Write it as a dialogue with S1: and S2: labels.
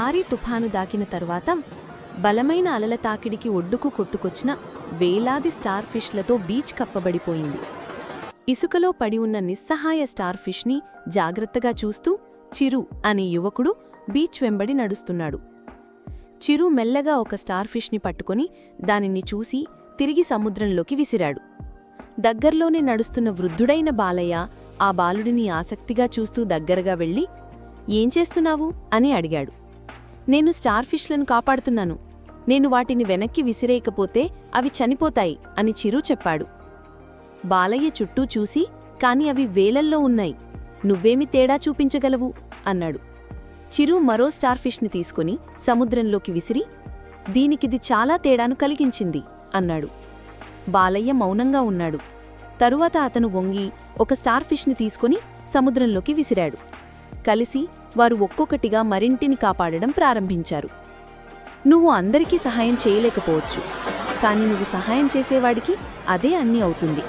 S1: భారీ తుఫాను దాకిన తర్వాత బలమైన అలల తాకిడికి ఒడ్డుకు కొట్టుకొచ్చిన వేలాది స్టార్ ఫిష్లతో బీచ్ కప్పబడిపోయింది. ఇసుకలో పడి ఉన్న నిస్సహాయ స్టార్ ఫిష్ని జాగ్రత్తగా చూస్తూ చిరు అనే యువకుడు బీచ్ వెంబడి నడుస్తున్నాడు. చిరు మెల్లగా ఒక స్టార్ ఫిష్ని పట్టుకొని దానిని చూసి తిరిగి సముద్రంలోకి విసిరాడు. దగ్గర్లోనే నడుస్తున్న వృద్ధుడైన బాలయ్య ఆ బాలుడిని ఆసక్తిగా చూస్తూ దగ్గరగా వెళ్ళి, "ఏం చేస్తున్నావు?" అని అడిగాడు. "నేను స్టార్ ఫిష్లను కాపాడుతున్నాను. నేను వాటిని వెనక్కి విసిరేయకపోతే అవి చనిపోతాయి" అని చిరు చెప్పాడు. బాలయ్య చుట్టూ చూసి, "కాని అవి వేలల్లో ఉన్నాయి. నువ్వేమి తేడా చూపించగలవు?" అన్నాడు. చిరు మరో స్టార్ ఫిష్ని తీసుకుని సముద్రంలోకి విసిరి, "దీనికిది చాలా తేడాను కలిగించింది" అన్నాడు. బాలయ్య మౌనంగా ఉన్నాడు. తరువాత అతను వంగి ఒక స్టార్ ఫిష్ని తీసుకుని సముద్రంలోకి విసిరాడు. కలిసి వారు ఒక్కొక్కటిగా మరింటిని కాపాడడం ప్రారంభించారు. "నువ్వు అందరికీ సహాయం చేయలేకపోవచ్చు, కాని నువ్వు సహాయం చేసేవాడికి అదే అన్నీ అవుతుంది."